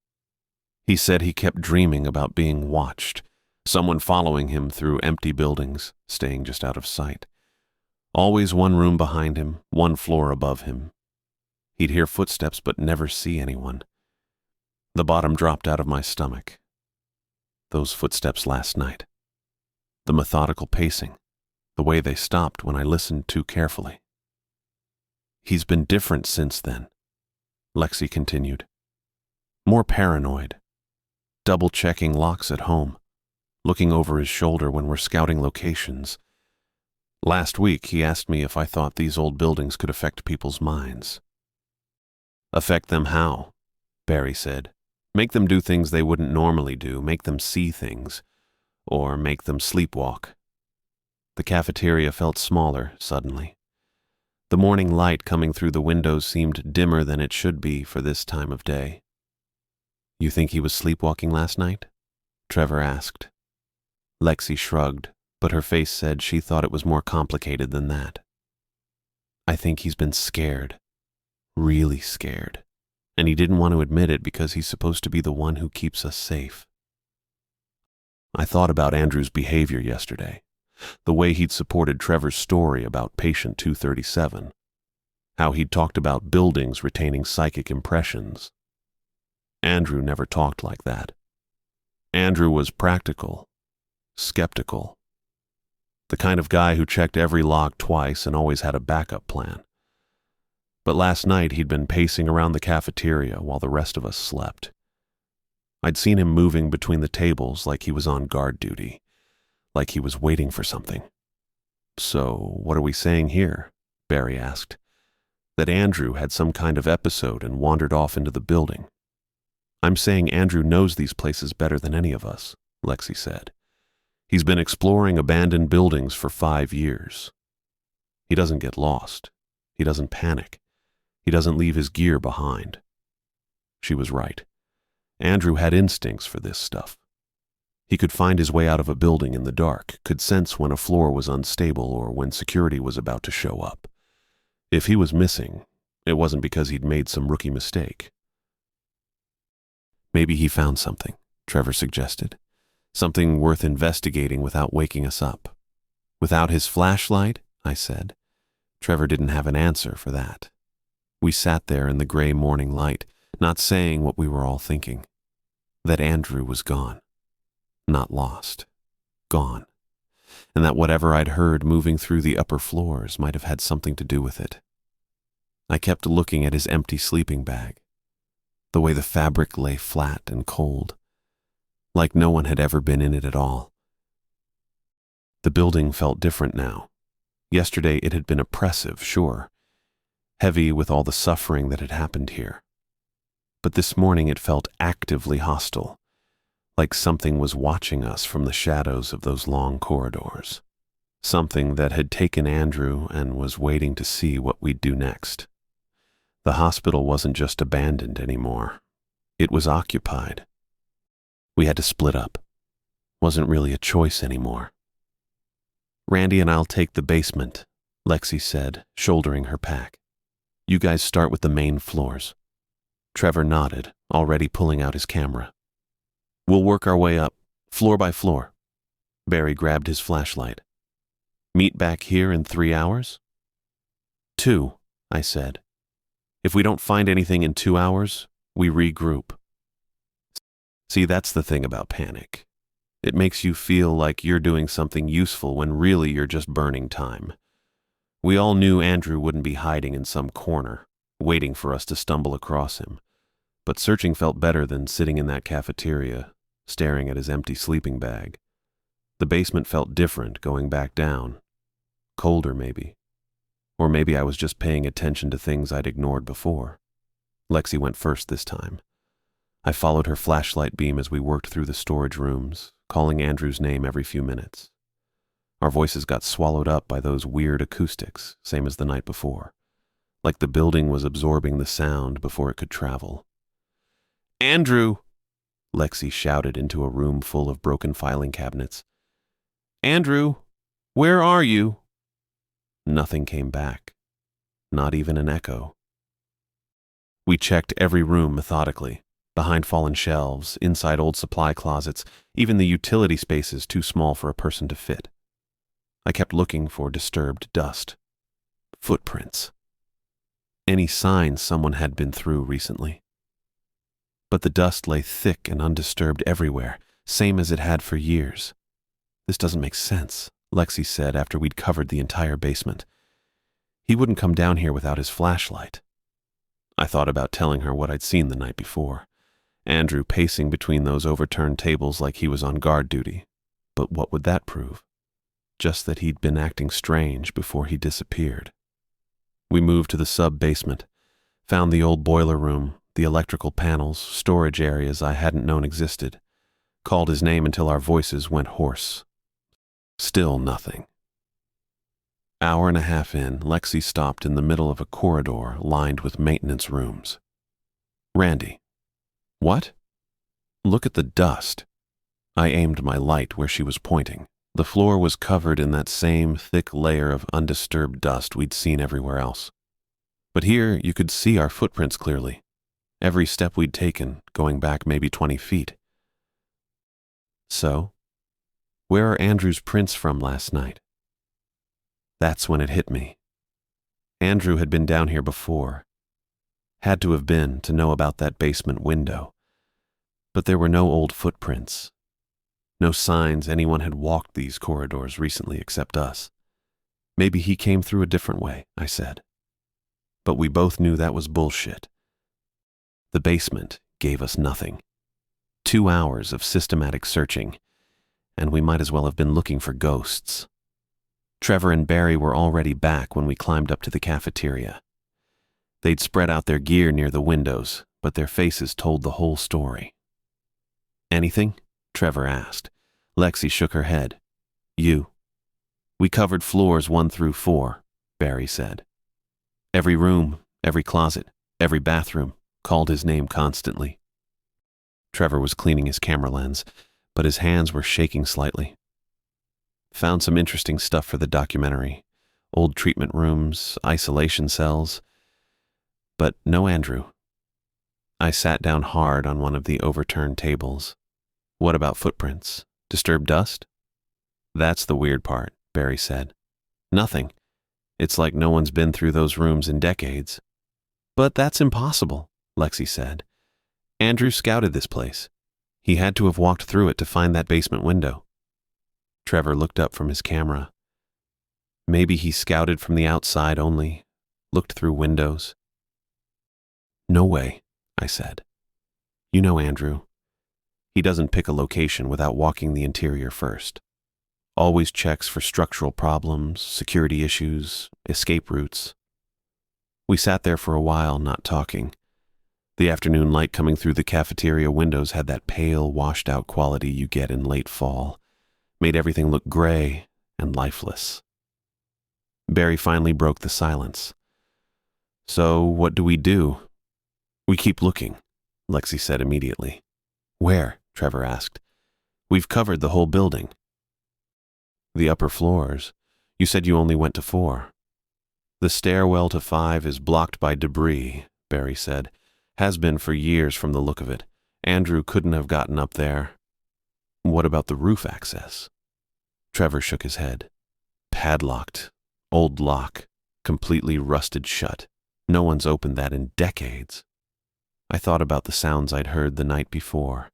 He said he kept dreaming about being watched, someone following him through empty buildings, staying just out of sight. Always one room behind him, one floor above him. He'd hear footsteps but never see anyone. The bottom dropped out of my stomach. Those footsteps last night. The methodical pacing. The way they stopped when I listened too carefully. He's been different since then, Lexi continued. More paranoid. Double-checking locks at home. Looking over his shoulder when we're scouting locations. Last week, he asked me if I thought these old buildings could affect people's minds. Affect them how? Barry said. Make them do things they wouldn't normally do, make them see things, or make them sleepwalk. The cafeteria felt smaller, suddenly. The morning light coming through the windows seemed dimmer than it should be for this time of day. You think he was sleepwalking last night? Trevor asked. Lexi shrugged, but her face said she thought it was more complicated than that. I think he's been scared. Really scared. And he didn't want to admit it because he's supposed to be the one who keeps us safe. I thought about Andrew's behavior yesterday, the way he'd supported Trevor's story about patient 237, how he'd talked about buildings retaining psychic impressions. Andrew never talked like that. Andrew was practical, skeptical, the kind of guy who checked every lock twice and always had a backup plan. But last night he'd been pacing around the cafeteria while the rest of us slept. I'd seen him moving between the tables like he was on guard duty, like he was waiting for something. So, what are we saying here? Barry asked. That Andrew had some kind of episode and wandered off into the building. I'm saying Andrew knows these places better than any of us, Lexi said. He's been exploring abandoned buildings for 5 years. He doesn't get lost. He doesn't panic. He doesn't leave his gear behind. She was right. Andrew had instincts for this stuff. He could find his way out of a building in the dark, could sense when a floor was unstable or when security was about to show up. If he was missing, it wasn't because he'd made some rookie mistake. Maybe he found something, Trevor suggested. Something worth investigating without waking us up. Without his flashlight, I said. Trevor didn't have an answer for that. We sat there in the gray morning light, not saying what we were all thinking. That Andrew was gone. Not lost. Gone. And that whatever I'd heard moving through the upper floors might have had something to do with it. I kept looking at his empty sleeping bag. The way the fabric lay flat and cold. Like no one had ever been in it at all. The building felt different now. Yesterday it had been oppressive, sure. Heavy with all the suffering that had happened here. But this morning it felt actively hostile. Like something was watching us from the shadows of those long corridors. Something that had taken Andrew and was waiting to see what we'd do next. The hospital wasn't just abandoned anymore. It was occupied. We had to split up. Wasn't really a choice anymore. Randy and I'll take the basement, Lexi said, shouldering her pack. You guys start with the main floors. Trevor nodded, already pulling out his camera. We'll work our way up, floor by floor. Barry grabbed his flashlight. Meet back here in 3 hours? 2, I said. If we don't find anything in 2 hours, we regroup. See, that's the thing about panic. It makes you feel like you're doing something useful when really you're just burning time. We all knew Andrew wouldn't be hiding in some corner, waiting for us to stumble across him. But searching felt better than sitting in that cafeteria, staring at his empty sleeping bag. The basement felt different going back down. Colder, maybe. Or maybe I was just paying attention to things I'd ignored before. Lexi went first this time. I followed her flashlight beam as we worked through the storage rooms, calling Andrew's name every few minutes. Our voices got swallowed up by those weird acoustics, same as the night before. Like the building was absorbing the sound before it could travel. Andrew! Lexi shouted into a room full of broken filing cabinets. Andrew, where are you? Nothing came back. Not even an echo. We checked every room methodically. Behind fallen shelves, inside old supply closets, even the utility spaces too small for a person to fit. I kept looking for disturbed dust. Footprints. any sign someone had been through recently. But the dust lay thick and undisturbed everywhere, same as it had for years. "This doesn't make sense," Lexi said after we'd covered the entire basement. "He wouldn't come down here without his flashlight." I thought about telling her what I'd seen the night before. Andrew pacing between those overturned tables like he was on guard duty. But what would that prove? Just that he'd been acting strange before he disappeared. We moved to the sub-basement, found the old boiler room, the electrical panels, storage areas I hadn't known existed, called his name until our voices went hoarse. Still nothing. Hour and a half in, Lexi stopped in the middle of a corridor lined with maintenance rooms. "Randy." "What?" "Look at the dust." I aimed my light where she was pointing. The floor was covered in that same thick layer of undisturbed dust we'd seen everywhere else. But here you could see our footprints clearly. Every step we'd taken, going back maybe 20 feet. "So, where are Andrew's prints from last night?" That's when it hit me. Andrew had been down here before. Had to have been to know about that basement window. But there were no old footprints. No signs anyone had walked these corridors recently except us. "Maybe he came through a different way," I said. But we both knew that was bullshit. The basement gave us nothing. 2 hours of systematic searching, and we might as well have been looking for ghosts. Trevor and Barry were already back when we climbed up to the cafeteria. They'd spread out their gear near the windows, but their faces told the whole story. "Anything?" Trevor asked. Lexi shook her head. "You." "We covered floors 1 through 4, Barry said. "Every room, every closet, every bathroom," called his name constantly. Trevor was cleaning his camera lens, but his hands were shaking slightly. "Found some interesting stuff for the documentary. Old treatment rooms, isolation cells. But no Andrew." I sat down hard on one of the overturned tables. "What about footprints? Disturbed dust?" "That's the weird part," Barry said. "Nothing. It's like no one's been through those rooms in decades." "But that's impossible," Lexi said. "Andrew scouted this place. He had to have walked through it to find that basement window." Trevor looked up from his camera. "Maybe he scouted from the outside only, looked through windows." "No way," I said. "You know Andrew. He doesn't pick a location without walking the interior first. Always checks for structural problems, security issues, escape routes." We sat there for a while, not talking. The afternoon light coming through the cafeteria windows had that pale, washed-out quality you get in late fall. Made everything look gray and lifeless. Barry finally broke the silence. "So, what do we do?" "We keep looking," Lexi said immediately. "Where?" Trevor asked. "We've covered the whole building." "The upper floors. You said you only went to 4. "The stairwell to 5 is blocked by debris," Barry said. "Has been for years from the look of it. Andrew couldn't have gotten up there." "What about the roof access?" Trevor shook his head. "Padlocked. Old lock. Completely rusted shut. No one's opened that in decades." I thought about the sounds I'd heard the night before.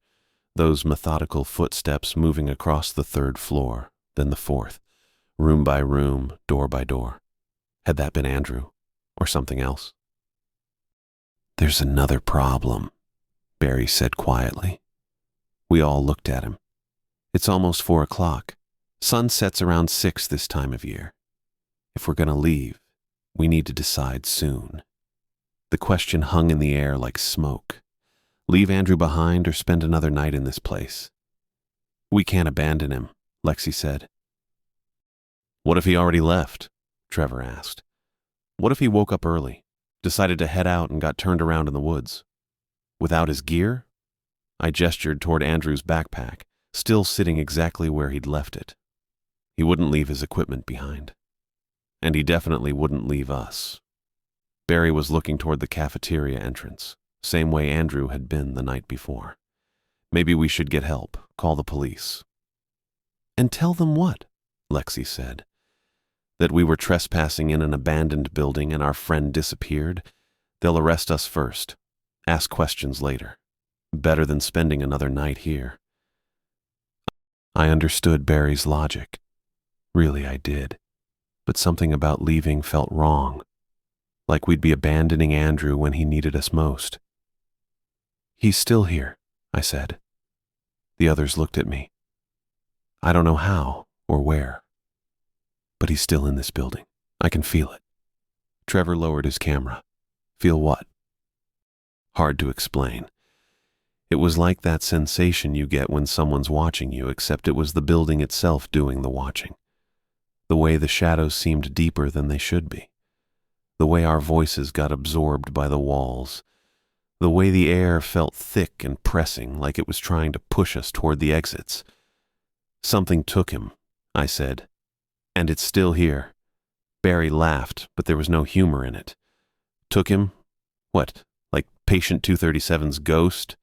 Those methodical footsteps moving across the 3rd floor, then the 4th, room by room, door by door. Had that been Andrew, or something else? "There's another problem," Barry said quietly. We all looked at him. "It's almost 4 o'clock. Sun sets around 6 this time of year. If we're going to leave, we need to decide soon." The question hung in the air like smoke. Leave Andrew behind or spend another night in this place? "We can't abandon him," Lexi said. "What if he already left?" Trevor asked. "What if he woke up early, decided to head out and got turned around in the woods? Without his gear?" I gestured toward Andrew's backpack, still sitting exactly where he'd left it. He wouldn't leave his equipment behind. And he definitely wouldn't leave us. Barry was looking toward the cafeteria entrance, same way Andrew had been the night before. "Maybe we should get help, call the police." "And tell them what?" Lexi said. "That we were trespassing in an abandoned building and our friend disappeared, They'll arrest us first. Ask questions later. Better than spending another night here. I understood Barry's logic. Really, I did. But something about leaving felt wrong. Like we'd be abandoning Andrew when he needed us most. He's still here, I said. The others looked at me. I don't know how or where. But he's still in this building. I can feel it. Trevor lowered his camera. Feel what? Hard to explain. It was like that sensation you get when someone's watching you, except it was the building itself doing the watching. The way the shadows seemed deeper than they should be. The way our voices got absorbed by the walls. The way the air felt thick and pressing, like it was trying to push us toward the exits. Something took him, I said. And it's still here. Barry laughed, but there was no humor in it. Took him? What, like Patient 237's ghost?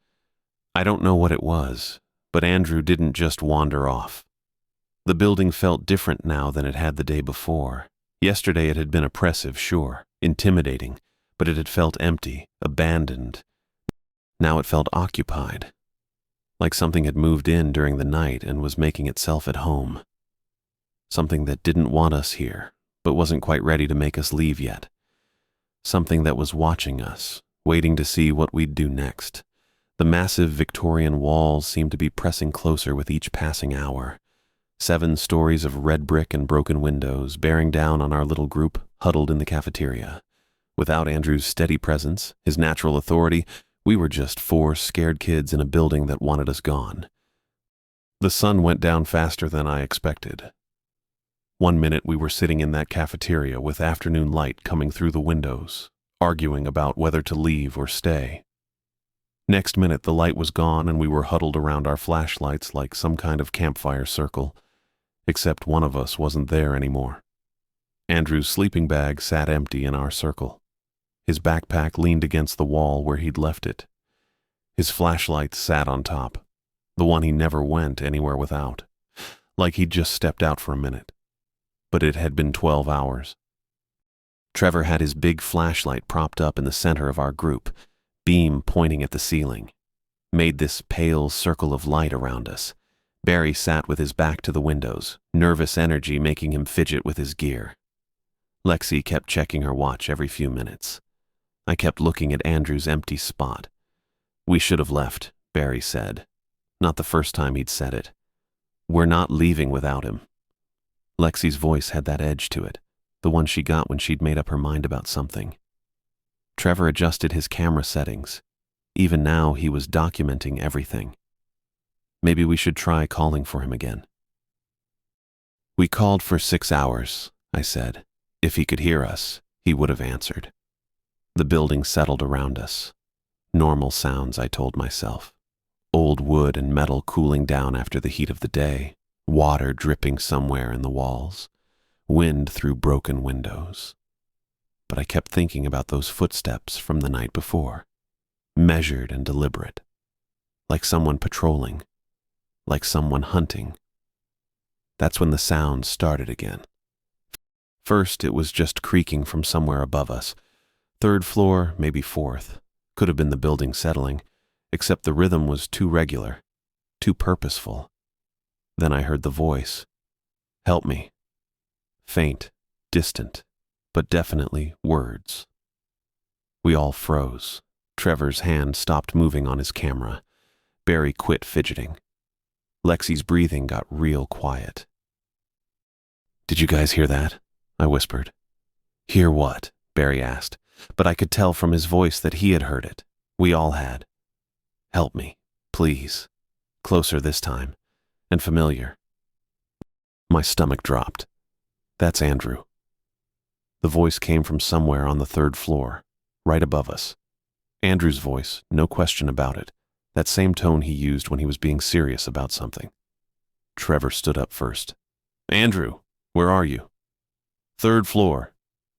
I don't know what it was, but Andrew didn't just wander off. The building felt different now than it had the day before. Yesterday it had been oppressive, sure, intimidating, but it had felt empty, abandoned. Now it felt occupied, like something had moved in during the night and was making itself at home. Something that didn't want us here, but wasn't quite ready to make us leave yet. Something that was watching us, waiting to see what we'd do next. The massive Victorian walls seemed to be pressing closer with each passing hour. 7 stories of red brick and broken windows, bearing down on our little group huddled in the cafeteria. Without Andrew's steady presence, his natural authority, we were just 4 scared kids in a building that wanted us gone. The sun went down faster than I expected. One minute we were sitting in that cafeteria with afternoon light coming through the windows, arguing about whether to leave or stay. Next minute the light was gone and we were huddled around our flashlights like some kind of campfire circle, except one of us wasn't there anymore. Andrew's sleeping bag sat empty in our circle. His backpack leaned against the wall where he'd left it. His flashlight sat on top, the one he never went anywhere without, like he'd just stepped out for a minute. But it had been 12 hours. Trevor had his big flashlight propped up in the center of our group, beam pointing at the ceiling, made this pale circle of light around us. Barry sat with his back to the windows, nervous energy making him fidget with his gear. Lexi kept checking her watch every few minutes. I kept looking at Andrew's empty spot. We should have left, Barry said. Not the first time he'd said it. We're not leaving without him. Lexi's voice had that edge to it, the one she got when she'd made up her mind about something. Trevor adjusted his camera settings. Even now, he was documenting everything. Maybe we should try calling for him again. We called for 6 hours, I said. If he could hear us, he would have answered. The building settled around us. Normal sounds, I told myself. Old wood and metal cooling down after the heat of the day. Water dripping somewhere in the walls, wind through broken windows. But I kept thinking about those footsteps from the night before, measured and deliberate, like someone patrolling, like someone hunting. That's when the sound started again. First, it was just creaking from somewhere above us. 3rd floor, maybe 4th. Could have been the building settling, except the rhythm was too regular, too purposeful. Then I heard the voice. Help me. Faint, distant, but definitely words. We all froze. Trevor's hand stopped moving on his camera. Barry quit fidgeting. Lexi's breathing got real quiet. Did you guys hear that? I whispered. Hear what? Barry asked, but I could tell from his voice that he had heard it. We all had. Help me, please. Closer this time. And familiar. My stomach dropped. That's Andrew. The voice came from somewhere on the 3rd floor, right above us. Andrew's voice, no question about it, that same tone he used when he was being serious about something. Trevor stood up first. Andrew, where are you? 3rd floor,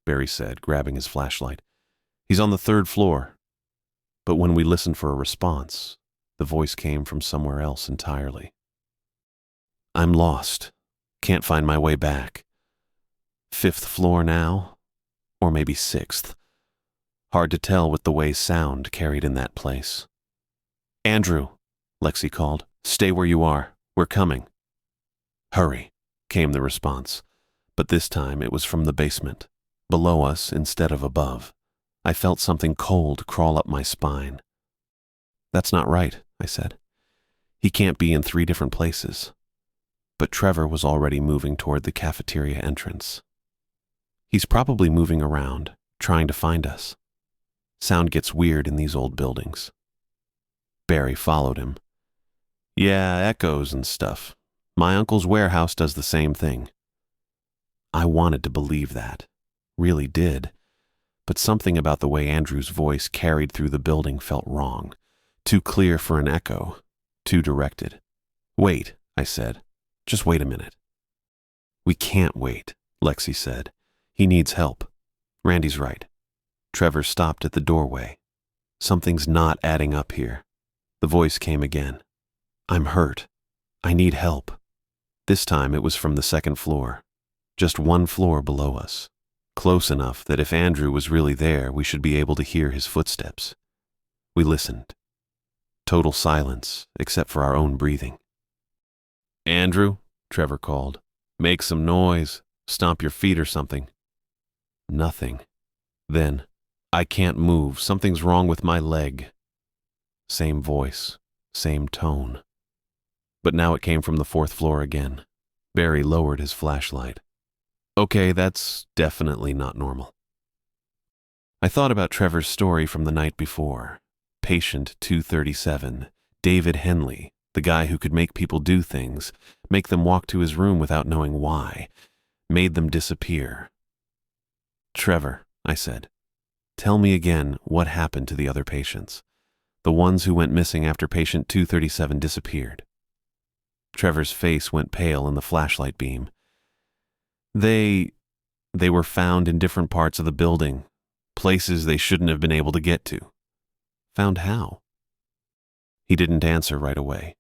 Barry said, grabbing his flashlight. He's on the 3rd floor. But when we listened for a response, the voice came from somewhere else entirely. I'm lost. Can't find my way back. 5th floor now? Or maybe 6th. Hard to tell with the way sound carried in that place. "Andrew," Lexi called. "Stay where you are. We're coming." "Hurry," came the response, but this time it was from the basement. Below us instead of above. I felt something cold crawl up my spine. "That's not right," I said. "He can't be in 3 different places." But Trevor was already moving toward the cafeteria entrance. "He's probably moving around, trying to find us. Sound gets weird in these old buildings." Barry followed him. "Yeah, echoes and stuff. My uncle's warehouse does the same thing." I wanted to believe that. Really did. But something about the way Andrew's voice carried through the building felt wrong. Too clear for an echo. Too directed. "Wait," I said. "Just wait a minute." "We can't wait," Lexi said. "He needs help." Randy's right. Trevor stopped at the doorway. "Something's not adding up here." The voice came again. "I'm hurt. I need help." This time it was from the 2nd floor. Just 1 floor below us. Close enough that if Andrew was really there, we should be able to hear his footsteps. We listened. Total silence, except for our own breathing. "Andrew," Trevor called. "Make some noise. Stomp your feet or something." Nothing. Then, "I can't move. Something's wrong with my leg." Same voice, same tone. But now it came from the 4th floor again. Barry lowered his flashlight. "Okay, that's definitely not normal." I thought about Trevor's story from the night before. Patient 237, David Henley, the guy who could make people do things, make them walk to his room without knowing why, made them disappear. "Trevor," I said, "tell me again what happened to the other patients, the ones who went missing after patient 237 disappeared." Trevor's face went pale in the flashlight beam. They were found in different parts of the building, places they shouldn't have been able to get to." "Found how?" He didn't answer right away.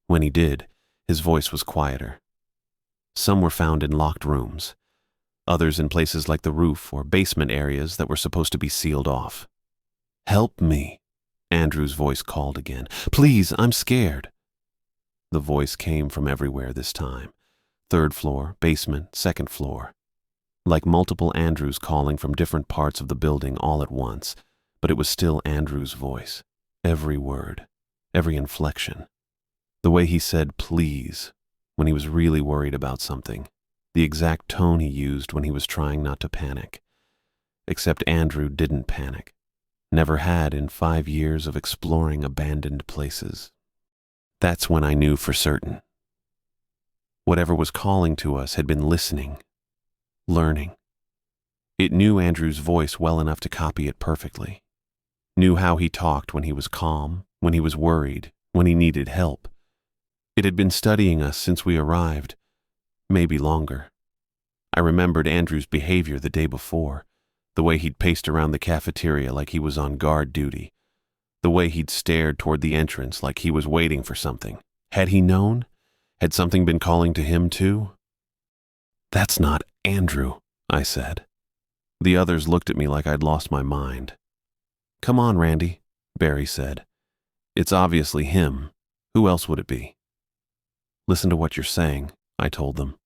When he did, his voice was quieter. "Some were found in locked rooms, others in places like the roof or basement areas that were supposed to be sealed off." "Help me," Andrew's voice called again. "Please, I'm scared." The voice came from everywhere this time. 3rd floor, basement, 2nd floor. Like multiple Andrews calling from different parts of the building all at once, but it was still Andrew's voice. Every word, every inflection. The way he said "please" when he was really worried about something. The exact tone he used when he was trying not to panic. Except Andrew didn't panic. Never had in 5 years of exploring abandoned places. That's when I knew for certain. Whatever was calling to us had been listening, learning. It knew Andrew's voice well enough to copy it perfectly. Knew how he talked when he was calm, when he was worried, when he needed help. It had been studying us since we arrived, maybe longer. I remembered Andrew's behavior the day before, the way he'd paced around the cafeteria like he was on guard duty, the way he'd stared toward the entrance like he was waiting for something. Had he known? Had something been calling to him too? "That's not Andrew," I said. The others looked at me like I'd lost my mind. "Come on, Randy," Barry said. "It's obviously him. Who else would it be?" "Listen to what you're saying," I told them.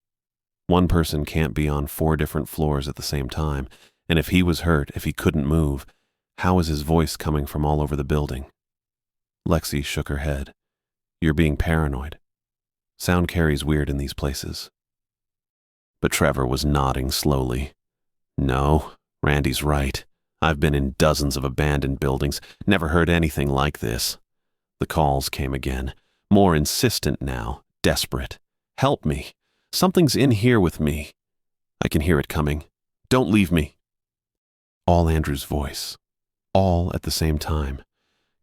One person can't be on 4 different floors at the same time, and if he was hurt, if he couldn't move, how is his voice coming from all over the building? Lexi shook her head. "You're being paranoid. Sound carries weird in these places." But Trevor was nodding slowly. "No, Randy's right. I've been in dozens of abandoned buildings, never heard anything like this." The calls came again, more insistent now, desperate. "Help me. Something's in here with me. I can hear it coming. Don't leave me." All Andrew's voice. All at the same time.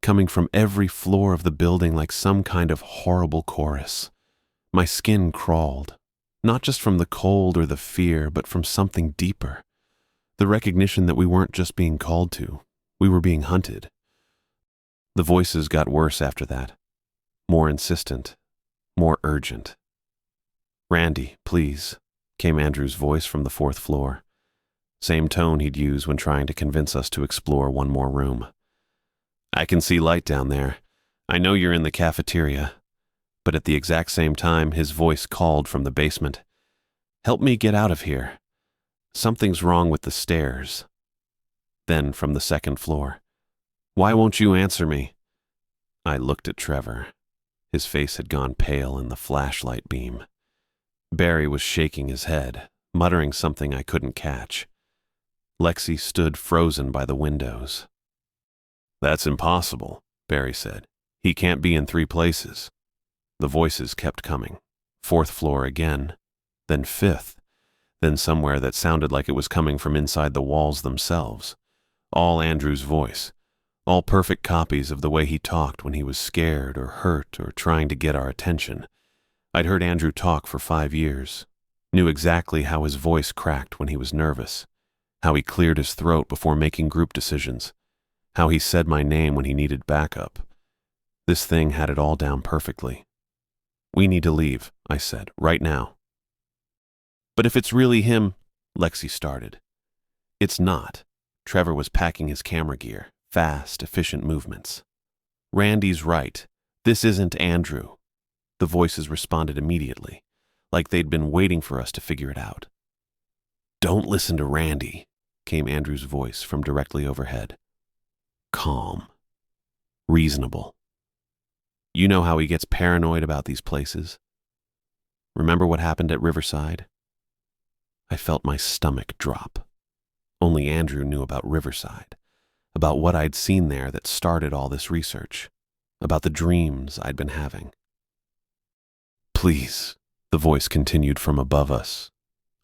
Coming from every floor of the building like some kind of horrible chorus. My skin crawled. Not just from the cold or the fear, but from something deeper. The recognition that we weren't just being called to. We were being hunted. The voices got worse after that. More insistent. More urgent. "Randy, please," came Andrew's voice from the 4th floor. same tone he'd use when trying to convince us to explore one more room. "I can see light down there. I know you're in the cafeteria." But at the exact same time, his voice called from the basement. "Help me get out of here. Something's wrong with the stairs." Then from the second floor, "Why won't you answer me?" I looked at Trevor. His face had gone pale in the flashlight beam. Barry was shaking his head, muttering something I couldn't catch. Lexi stood frozen by the windows. "That's impossible," Barry said. "He can't be in 3 places." The voices kept coming. 4th floor again, then 5th, then somewhere that sounded like it was coming from inside the walls themselves. All Andrew's voice. All perfect copies of the way he talked when he was scared or hurt or trying to get our attention. I'd heard Andrew talk for 5 years, knew exactly how his voice cracked when he was nervous, how he cleared his throat before making group decisions, how he said my name when he needed backup. This thing had it all down perfectly. "We need to leave," I said, "right now." "But if it's really him," Lexi started. "It's not." Trevor was packing his camera gear, fast, efficient movements. "Randy's right. This isn't Andrew." The voices responded immediately, like they'd been waiting for us to figure it out. "Don't listen to Randy," came Andrew's voice from directly overhead. Calm. Reasonable. "You know how he gets paranoid about these places? Remember what happened at Riverside?" I felt my stomach drop. Only Andrew knew about Riverside, about what I'd seen there that started all this research, about the dreams I'd been having. "Please," the voice continued from above us.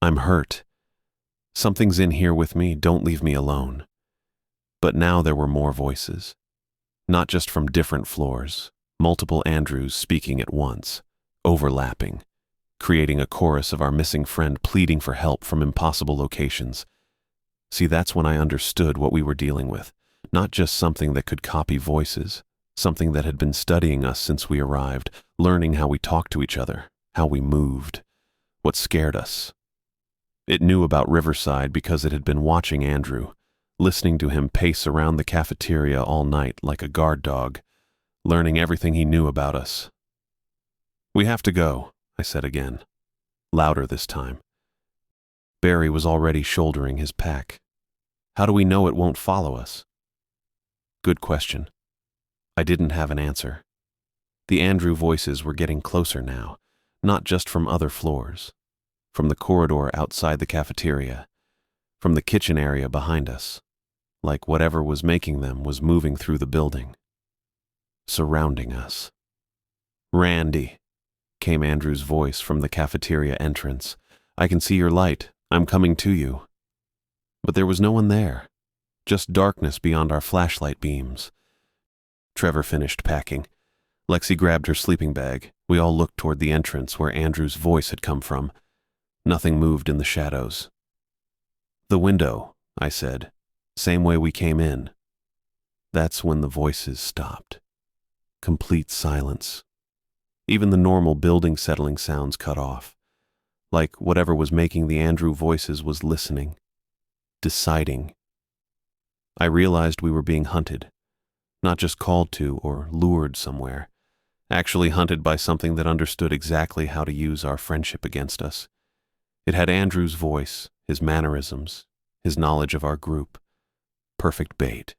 "I'm hurt. Something's in here with me. Don't leave me alone." But now there were more voices, not just from different floors, multiple Andrews speaking at once, overlapping, creating a chorus of our missing friend pleading for help from impossible locations. See, that's when I understood what we were dealing with, not just something that could copy voices, something that had been studying us since we arrived, learning how we talked to each other, how we moved, what scared us. It knew about Riverside because it had been watching Andrew, listening to him pace around the cafeteria all night like a guard dog, learning everything he knew about us. "We have to go," I said again, louder this time. Barry was already shouldering his pack. "How do we know it won't follow us?" Good question. I didn't have an answer. The Andrew voices were getting closer now, not just from other floors, from the corridor outside the cafeteria, from the kitchen area behind us, like whatever was making them was moving through the building, surrounding us. "Randy," came Andrew's voice from the cafeteria entrance. "I can see your light. I'm coming to you." But there was no one there, just darkness beyond our flashlight beams. Trevor finished packing. Lexi grabbed her sleeping bag. We all looked toward the entrance where Andrew's voice had come from. Nothing moved in the shadows. "The window," I said. "Same way we came in." That's when the voices stopped. Complete silence. Even the normal building settling sounds cut off. Like whatever was making the Andrew voices was listening, deciding. I realized we were being hunted, not just called to or lured somewhere, actually hunted by something that understood exactly how to use our friendship against us. It had Andrew's voice, his mannerisms, his knowledge of our group. Perfect bait.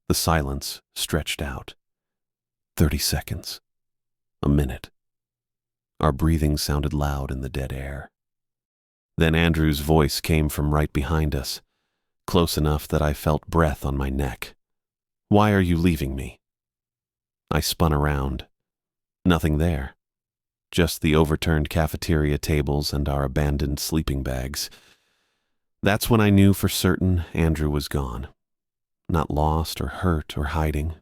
The silence stretched out. 30 seconds. A minute. Our breathing sounded loud in the dead air. Then Andrew's voice came from right behind us, close enough that I felt breath on my neck. "Why are you leaving me?" I spun around. Nothing there. Just the overturned cafeteria tables and our abandoned sleeping bags. That's when I knew for certain Andrew was gone. Not lost or hurt or hiding.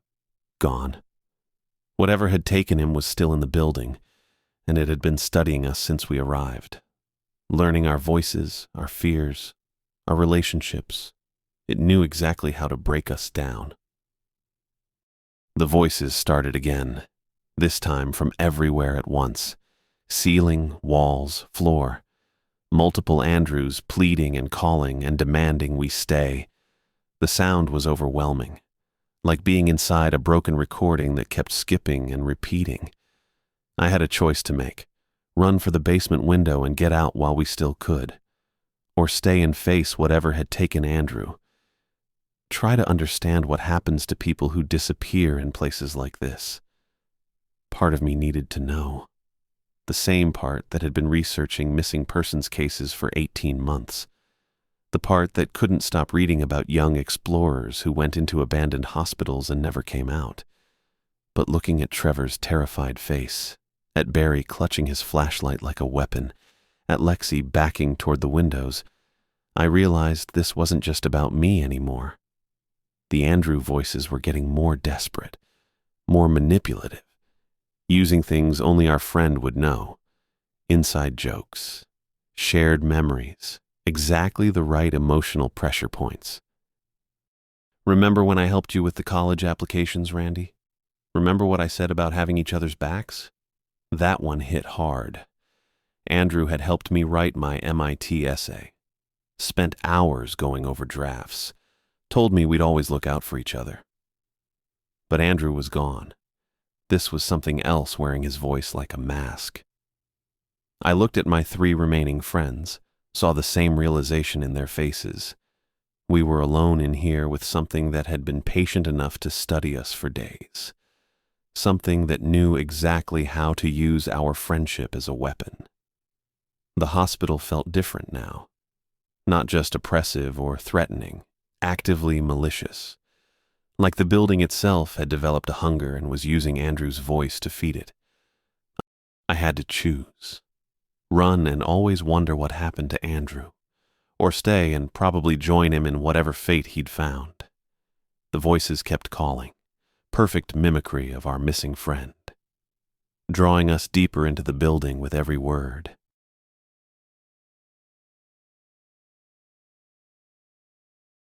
Gone. Whatever had taken him was still in the building, and it had been studying us since we arrived. Learning our voices, our fears, our relationships. It knew exactly how to break us down. The voices started again, this time from everywhere at once. Ceiling, walls, floor. Multiple Andrews pleading and calling and demanding we stay. The sound was overwhelming, like being inside a broken recording that kept skipping and repeating. I had a choice to make: run for the basement window and get out while we still could, or stay and face whatever had taken Andrew. Try to understand what happens to people who disappear in places like this. Part of me needed to know. The same part that had been researching missing persons cases for 18 months. The part that couldn't stop reading about young explorers who went into abandoned hospitals and never came out. But looking at Trevor's terrified face, at Barry clutching his flashlight like a weapon, at Lexi backing toward the windows, I realized this wasn't just about me anymore. The Andrew voices were getting more desperate, more manipulative, using things only our friend would know. Inside jokes, shared memories, exactly the right emotional pressure points. Remember when I helped you with the college applications, Randy? Remember what I said about having each other's backs? That one hit hard. Andrew had helped me write my MIT essay, spent hours going over drafts, told me we'd always look out for each other. But Andrew was gone. This was something else wearing his voice like a mask. I looked at my 3 remaining friends, saw the same realization in their faces. We were alone in here with something that had been patient enough to study us for days. Something that knew exactly how to use our friendship as a weapon. The hospital felt different now. Not just oppressive or threatening, actively malicious. Like the building itself had developed a hunger and was using Andrew's voice to feed it. I had to choose. Run and always wonder what happened to Andrew, or stay and probably join him in whatever fate he'd found. The voices kept calling, perfect mimicry of our missing friend, drawing us deeper into the building with every word.